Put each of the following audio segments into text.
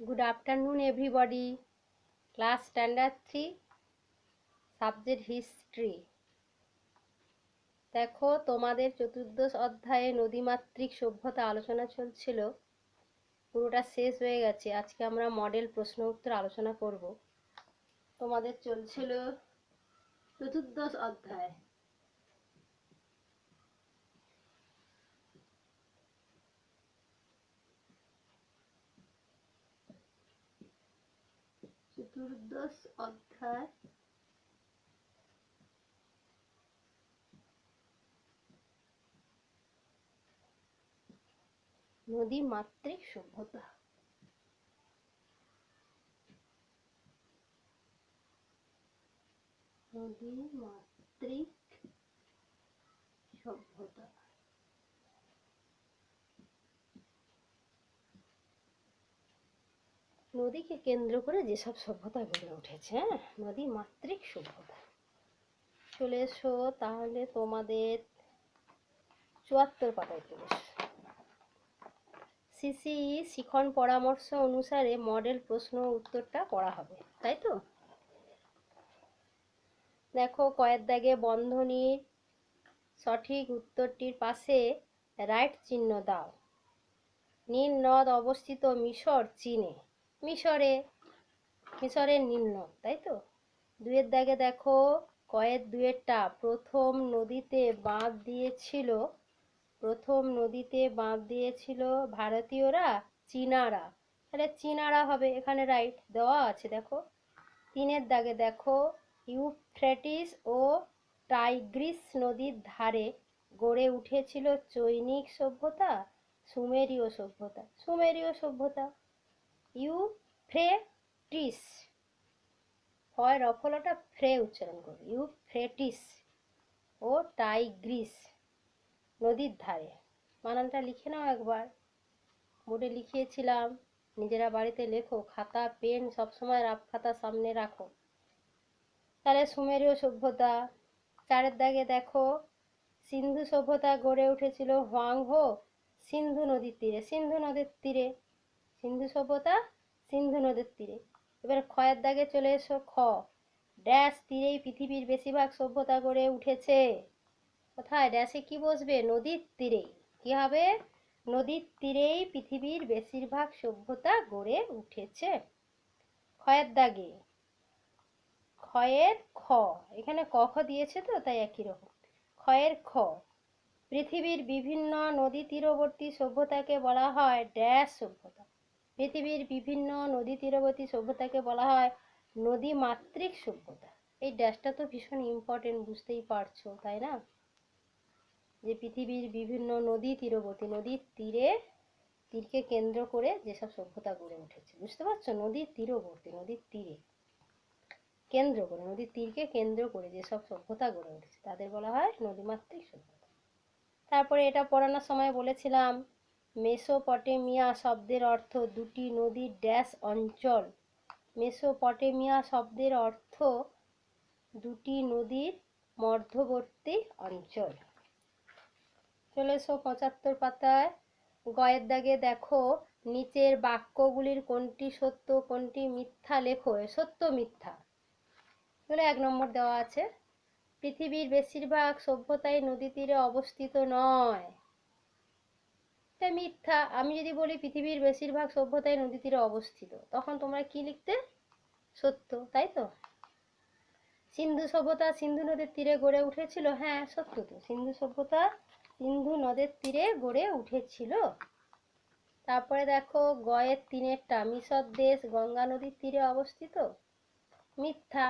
Good afternoon, everybody. Class Standard 3, Subject History. দেখো, তোমাদের চতুর্দশ অধ্যায়ে নদীমাতৃক সভ্যতা আলোচনা চলছিল, পুরোটা শেষ হয়ে গেছে। আজকে আমরা মডেল প্রশ্ন উত্তর আলোচনা করব। তোমাদের চলছিল চতুর্দশ অধ্যায়। চতুর্দশ অধ্যায় নদীমাতৃক সভ্যতা। নদীমাতৃক সভ্যতা। নদীকে কেন্দ্র করে যেসব সভ্যতা গড়ে উঠেছে, নদীমাতৃক সভ্যতা। চলে এসো তাহলে তোমাদের ৭৪ পাতায় চলে এসো। সিসি শিখন পরামর্শ অনুসারে মডেল প্রশ্ন উত্তরটা করা হবে, তাই তো? দেখো, কয়ের দাগে বন্ধনীর সঠিক উত্তরটির পাশে রাইট চিহ্ন দাও। নীল নদ অবস্থিত মিশর চীনে। মিশরের নীল নদ, তাই তো? দুয়ের দাগে দেখো, কয়ের দুয়েরটা প্রথম নদীতে বাঁধ দিয়েছিল ভারতীয়রা, চীনারা। তাহলে চীনারা হবে এখানে, রাইট দেওয়া আছে। দেখো, তিনের দাগে দেখো, ইউফ্রেটিস ও টাইগ্রিস নদীর ধারে গড়ে উঠেছিল চৈনিক সভ্যতা, সুমেরীয় সভ্যতা। ইউফ্রেটিস, হয় রফলাটা ফ্রে উচ্চারণ করবে, ইউফ্রেটিস ও টাইগ্রিস নদীর ধারে। বানানটা লিখে নাও একবার, বোর্ডে লিখিয়েছিলাম, নিজেরা বাড়িতে লেখো, খাতা পেন সবসময় রাফ খাতা সামনে রাখো। তাহলে সুমেরীয় সভ্যতা। চারের দাগে দেখো, সিন্ধু সভ্যতা গড়ে উঠেছিল হোয়াংহো সিন্ধু নদীর তীরে। সিন্ধু সভ্যতা সিন্ধু নদীর তীরে। এবার ক্ষয়ের দাগে চলে এসো, ড্যাশ তীরেই পৃথিবীর বেশিরভাগ সভ্যতা গড়ে উঠেছে। কোথায় ড্যাশে কি বসবে? নদীর তীরেই। কি হবে? নদীর তীরেই পৃথিবীর বেশিরভাগ সভ্যতা গড়ে উঠেছে। ক্ষয়ের দাগে, ক্ষয়ের খ, এখানে ক খ দিয়েছে তো, তাই একই রকম। ক্ষয়ের খ, পৃথিবীর বিভিন্ন নদী তীরবর্তী সভ্যতাকে বলা হয় ড্যাশ সভ্যতা। পৃথিবীর বিভিন্ন নদী তীরবর্তী সভ্যতাকে বলা হয় নদীমাতৃক সভ্যতা। এই ড্যাশটা তো ভীষণ ইম্পর্টেন্ট, বুঝতেই পারছো, তাই না? যে পৃথিবীর বিভিন্ন নদী তীরবর্তী, নদীর তীরকে কেন্দ্র করে যেসব সভ্যতা গড়ে উঠেছে, বুঝতে পারছো? নদীর তীরবর্তী, নদীর তীরকে কেন্দ্র করে যেসব সভ্যতা গড়ে উঠেছে তাদের বলা হয় নদীমাতৃক সভ্যতা। তারপরে এটা পড়ানোর সময় বলেছিলাম, মেসোপটেমিয়া শব্দের অর্থ দুটি নদীর ড্যাশ অঞ্চল। মেসোপটেমিয়া শব্দের অর্থ দুটি নদীর মধ্যবর্তী অঞ্চল। চলে এসো ৭৫ পাতায়। গয়ের দাগে দেখো, নিচের বাক্যগুলির কোনটি সত্য কোনটি মিথ্যা লেখো। সত্য মিথ্যা বলে ১ নম্বর দেওয়া আছে। পৃথিবীর বেশিরভাগ সভ্যতাই নদী তীরে অবস্থিত নয়, এটা মিথ্যা। আমি যদি বলি পৃথিবীর বেশিরভাগ সভ্যতাই নদী তীরে অবস্থিত, তখন তোমরা কি লিখতে? সত্য, তাই তো? সিন্ধু সভ্যতা সিন্ধু নদীর তীরে গড়ে উঠেছিল, হ্যাঁ সত্য তো। সিন্ধু সভ্যতা সিন্ধু নদের তীরে গড়ে উঠেছিল। তারপরে দেখো, গয়ের তিনেরটা, মিশর দেশ গঙ্গা নদীর তীরে অবস্থিত, মিথ্যা।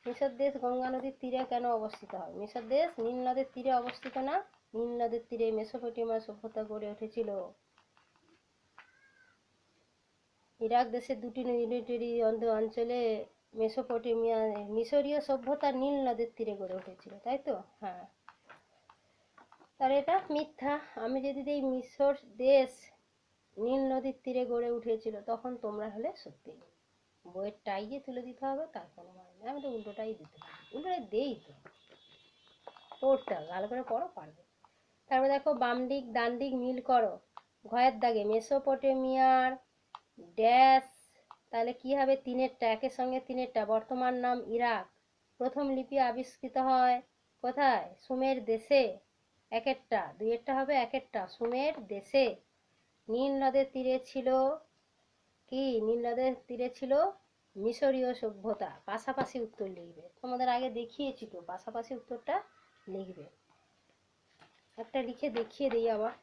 মিশর দেশ গঙ্গা নদীর তীরে কেন অবস্থিত হবে? মিশর দেশ নীল নদের তীরে অবস্থিত না? নীল নদের তীরে মেসোপটেমিয়া সভ্যতা গড়ে উঠেছিল। ইরাক দেশের দুটি ইউনিটরি অঞ্চলে মিশরীয় সভ্যতা নীল নদের তীরে গড়ে উঠেছিল, তাই তো? হ্যাঁ, তাহলে এটা মিথ্যা। আমি যদি দিই মিশর দেশ নীল নদীর তীরে গড়ে উঠেছিল, তখন তোমরা হলে সত্যি। বইয়ের টাইয়ে তুলে দিতে হবে তার কোনো মানে নেই। আমি তো উল্টোটাই দিতে পারি, উল্টোটাই দেই তো। পড়তে হবে, ভালো করে পড়ো, পারবে। তারপরে দেখো, বাম দিক ডান দিক মিল করো। ঘয়ের দাগে, মেসোপটেমিয়ার ড্যাশ, তাহলে কি হবে, তিনেরটা একের সঙ্গে তিনেরটা। বর্তমান নাম ইরাক। প্রথম লিপি আবিষ্কৃত হয় কোথায়? সুমের দেশে। একেরটা, দুইয়েরটা হবে একেরটা, সুমের দেশে। নীল নদের তীরে ছিল কি? নীল নদের তীরে ছিল মিশরীয় সভ্যতা। পাশাপাশি উত্তর লিখবে, তোমাদের আগে দেখিয়েছি তো, পাশাপাশি উত্তরটা লিখবে। একটা লিখে দেখিয়ে দিই আবার।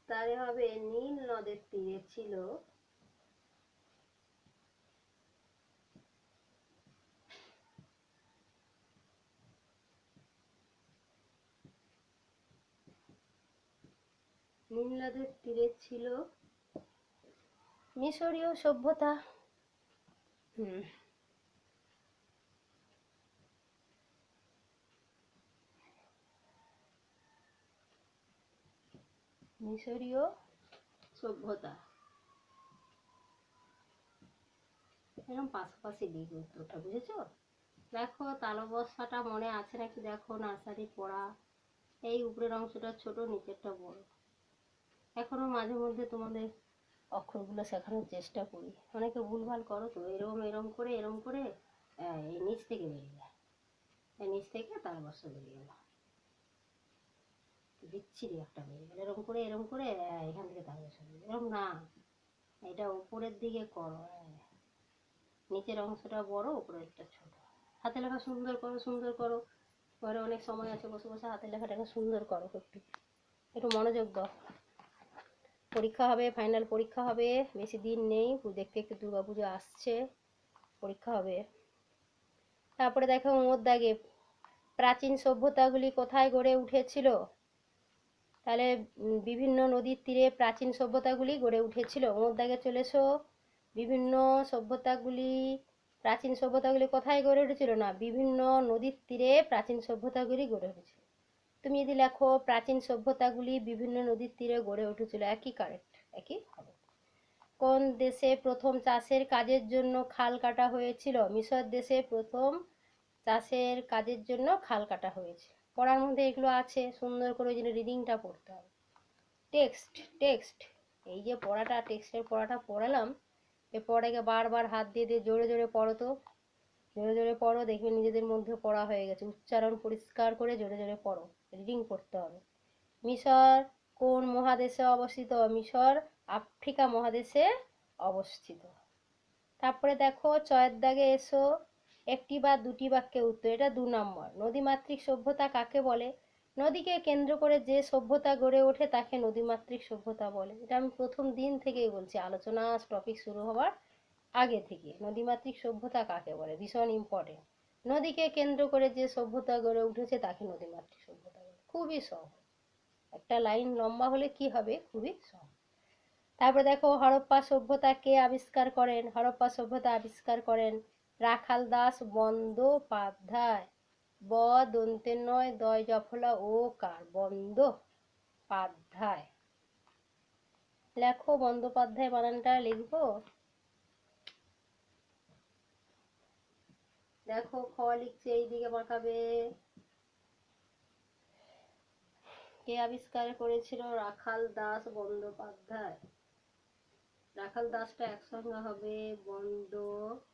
তাহলে হবে নীল নদের তীরে ছিল নীল নদের তীরে ছিল মিশরীয় সভ্যতা। মিশরীয় সভ্যতা, এরকম পাশাপাশি লিখবে উত্তরটা, বুঝেছো? দেখো তালবস্যাটা মনে আছে নাকি দেখো, নার্সারি পড়া। এই উপরের অংশটা ছোট, নিচেরটা বড়। এখনো মাঝে মধ্যে তোমাদের অক্ষরগুলো শেখানোর চেষ্টা করি। অনেকে ভুলভাল করো তো, এরম এরম করে এরম করে এই নিচ থেকে বেরিয়ে যায়, এই নিচ থেকে তালবস্যা বেরিয়ে গেল, বিচ্ছিরি একটা বেরিয়ে গেল। এরম করে এরম করে এখান থেকে তালবস্যা বেরিয়ে, এরম না, এটা উপরের দিকে করো। নিচের অংশটা বড়, উপরেরটা ছোট। হাতে লেখা সুন্দর করো, সুন্দর করো। ঘরে অনেক সময় আছে, বসে বসে হাতের লেখাটাকে সুন্দর করো, একটু একটু মনোযোগ দাও। পরীক্ষা হবে, ফাইনাল পরীক্ষা হবে, বেশি দিন নেই, দেখতে দেখতে দুর্গাপুজো আসছে, পরীক্ষা হবে। তারপরে দেখো ওর দাগে প্রাচীন সভ্যতাগুলি কোথায় গড়ে উঠেছিল? তাহলে বিভিন্ন নদীর তীরে প্রাচীন সভ্যতাগুলি গড়ে উঠেছিল। ওর দাগে চলেছো, বিভিন্ন সভ্যতাগুলি, প্রাচীন সভ্যতাগুলি কোথায় গড়ে উঠেছিল? না, বিভিন্ন নদীর তীরে প্রাচীন সভ্যতাগুলি গড়ে উঠেছিল। তুমি যদি লেখো প্রাচীন সভ্যতাগুলি বিভিন্ন নদীর তীরে গড়ে উঠেছিল, একই কারেক্ট, একই হবে। কোন দেশে প্রথম চাষের কাজের জন্য খাল কাটা হয়েছিল? মিশর দেশে প্রথম চাষের কাজের জন্য খাল কাটা হয়েছে। পড়ার মধ্যে এগুলো আছে, সুন্দর করে ওই জন্য রিডিংটা পড়তে হবে। টেক্সট, টেক্সট, এই যে পড়াটা, টেক্সটের পড়াটা পড়ালাম, এই পড়াটাকে বারবার হাত দিয়ে দিয়ে জোরে জোরে পড়ো তো, জোরে জোরে পড়ো, দেখবে নিজেদের মধ্যে পড়া হয়ে গেছে। উচ্চারণ পরিষ্কার করে জোরে জোরে পড়ো, রিডিং পড়তে হবে। মিশর কোন মহাদেশে অবস্থিত? মিশর আফ্রিকা মহাদেশে অবস্থিত। তারপরে দেখো ছয়ের দাগে এসো, একটি বা দুটি বাক্যে উত্তর। এটা 2 নম্বর। নদীমাতৃক সভ্যতা কাকে বলে? নদীকে কেন্দ্র করে যে সভ্যতা গড়ে ওঠে তাকে নদীমাতৃক সভ্যতা বলে। এটা আমি প্রথম দিন থেকেই বলছি, আলোচনা টপিক শুরু হওয়ার আগে থেকে। নদীমাতৃক সভ্যতা কাকে বলে, ভীষণ ইম্পর্টেন্ট। নদীকে কেন্দ্র করে যে সভ্যতা গড়ে উঠেছে তাকে নদীমাতৃক সভ্যতা বলে। খুবই সহজ, একটা লাইন লম্বা হলে কি হবে, খুবই সহজ। তারপরে দেখো হরপ্পা সভ্যতা কে আবিষ্কার করেন? হরপ্পা সভ্যতা আবিষ্কার করেন রাখাল দাস বন্দ্যোপাধ্যায়। ব দন্তের নয়, দয় জফলা ও কার, বন্দ্যোপাধ্যায়। লেখো বন্দ্যোপাধ্যায়, বানানটা লিখবো। দেখো খ লিখছে, এইদিকে বাঁকাবে। কে আবিষ্কার করেছিল? রাখাল দাস বন্দ্যোপাধ্যায়। রাখাল দাসটা একসঙ্গে হবে বন্দ্যোপাধ্যায়,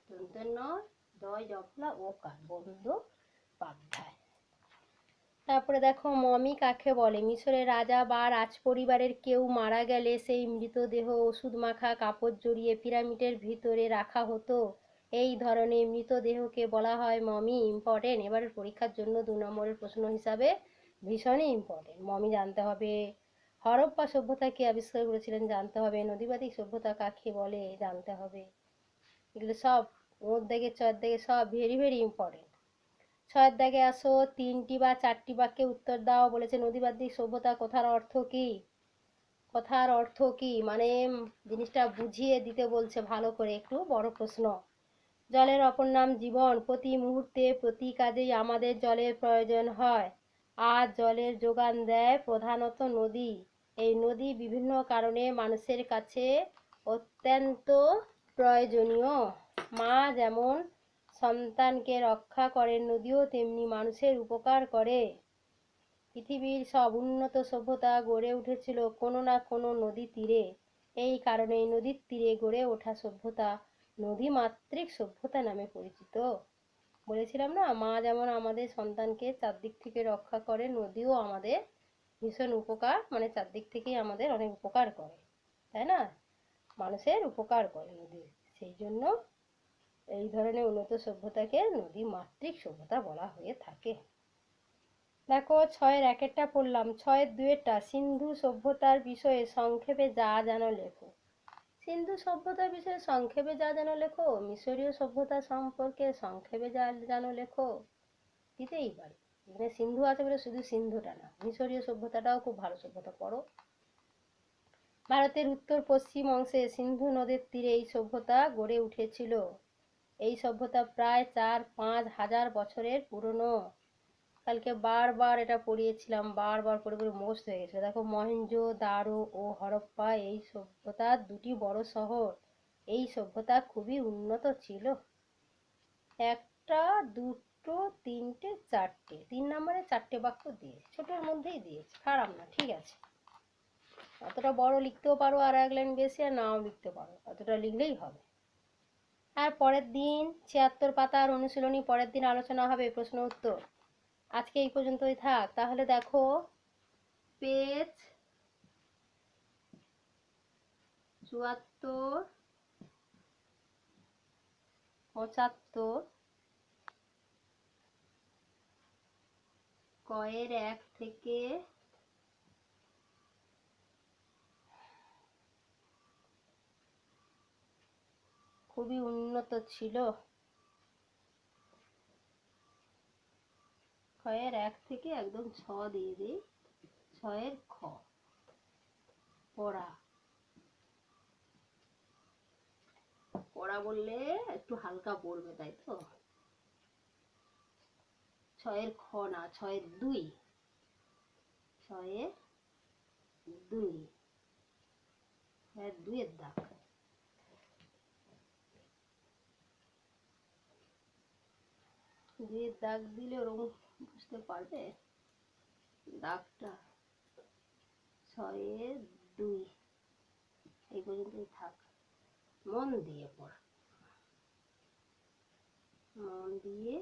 দন্তের নয়, দয় জফলা ও কার, বন্দ্যোপাধ্যায়। তারপরে দেখো মমি কাকে বলে? মিশরের রাজা বা রাজপরিবারের কেউ মারা গেলে সেই মৃতদেহ ওষুধ মাখা কাপড় জড়িয়ে পিরামিডের ভিতরে রাখা হতো। এই ধরনের মৃতদেহকে বলা হয় মমি। ইম্পর্টেন্ট, এবারের পরীক্ষার জন্য 2 নম্বরের প্রশ্ন হিসাবে ভীষণই ইম্পর্টেন্ট, মমি জানতে হবে। হরপ্পা সভ্যতা কে আবিষ্কার করেছিলেন জানতে হবে। নদীবাতিক সভ্যতা কাকে বলে জানতে হবে। এগুলো সব ওর দিকে, চর দিকে, সব ভেরি ভেরি ইম্পর্টেন্ট। ছয়ের দাগে আসো, 3টি বা 4টি বাক্যে উত্তর দাও। বলেছে নদীবাতিক সভ্যতা কথার অর্থ কি? কথার অর্থ কি মানে জিনিসটা বুঝিয়ে দিতে বলছে ভালো করে, একটু বড় প্রশ্ন। জলের অপর নাম জীবন। প্রতি মুহূর্তে প্রতি কাজেই আমাদের জলের প্রয়োজন হয়। আর জলের যোগান দেয় প্রধানত নদী। এই নদী বিভিন্ন কারণে মানুষের কাছে অত্যন্ত প্রয়োজনীয়। মা যেমন সন্তানকে রক্ষা করে, নদীও তেমনি মানুষের উপকার করে। পৃথিবীর সব উন্নত সভ্যতা গড়ে উঠেছিল কোনো না কোনো নদী তীরে। এই কারণেই নদীর তীরে গড়ে ওঠা সভ্যতা নদীমাতৃক সভ্যতা নামে পরিচিত। বলেছিলাম না, মা যেমন আমাদের সন্তানকে চারদিক থেকে রক্ষা করে, নদীও আমাদের ভীষণ উপকার, মানে চারদিক থেকেই আমাদের অনেক উপকার করে, তাই না? মানুষের উপকার করে নদী, সেই জন্য এই ধরনের উন্নত সভ্যতাকে নদী মাতৃক সভ্যতা বলা হয়ে থাকে। দেখো 6-1 পড়লাম, 6-2 সিন্ধু সভ্যতার বিষয়ে সংক্ষেপে যা জানো লেখো। সিন্ধু সভ্যতার বিষয়ে সংক্ষেপে যা জানো লেখো, মিশরীয় সভ্যতা সম্পর্কে সংক্ষেপে যা জানো লেখো, দিতেই পারি। এখানে সিন্ধু আছে বলে শুধু সিন্ধুটা না, মিশরীয় সভ্যতাটাও খুব ভালো সভ্যতা, পড়ো। ভারতের উত্তর পশ্চিম অংশে সিন্ধু নদের তীরে এই সভ্যতা গড়ে উঠেছিল। এই সভ্যতা প্রায় 4-5 হাজার বছরের পুরনো। কালকে বারবার এটা পড়িয়েছিলাম, বারবার পড়ে পড়ে মুখস্থ হয়ে গেছে। দেখো, মহেঞ্জোদারো ও হরপ্পা এই সভ্যতার দুটি বড় শহর। এই সভ্যতা খুবই উন্নত ছিল। 1, 2, 3, 4, 3 নম্বরে 4টে বাক্য দিয়েছে, ছোটোর মধ্যেই দিয়েছে, খারাপ না, ঠিক আছে। অতটা বড় লিখতেও পারো, আর 1 লাইন বেশি, আর নাও লিখতে পারো, অতটা লিখলেই হবে। আর পরের দিন 76 পাতার অনুশীলনী, পরের দিন আলোচনা হবে প্রশ্ন উত্তর। আজকে এই পর্যন্তই থাক। তাহলে দেখো, পেজ 74, 75, কয়ের 1 থেকে 'খুবই উন্নত ছিল', কয়ের 1 থেকে একদম 6 দিয়ে দিই। 6-এর খ, পড়া। পড়া বললে একটু হালকা পড়বে, তাই তো? 6-এর খ না, 6-এর 2, 6-এর 2, 6-এর 2-এর দাগ। 2-এর দাগ দিলে ওরকম বুঝতে পারবে দাগটা। 6-এর 2 এই পর্যন্তই থাক। মন দিয়ে পড়া, মন দিয়ে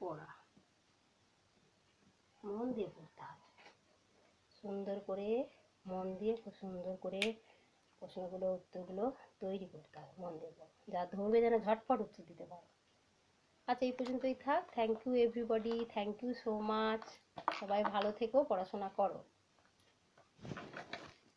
পড়া, মন দিয়ে পড়তে হবে। সুন্দর করে মন দিয়ে, খুব সুন্দর করে প্রশ্নগুলো, উত্তরগুলো তৈরি করতে হবে, মন দিয়ে পড়ো, যা ধরবে যেন ঝটপট উত্তর দিতে পারো। আচ্ছা, এই পর্যন্তই থাক। Thank you everybody, thank you so much. সবাই ভালো থেকো, পড়াশোনা করো।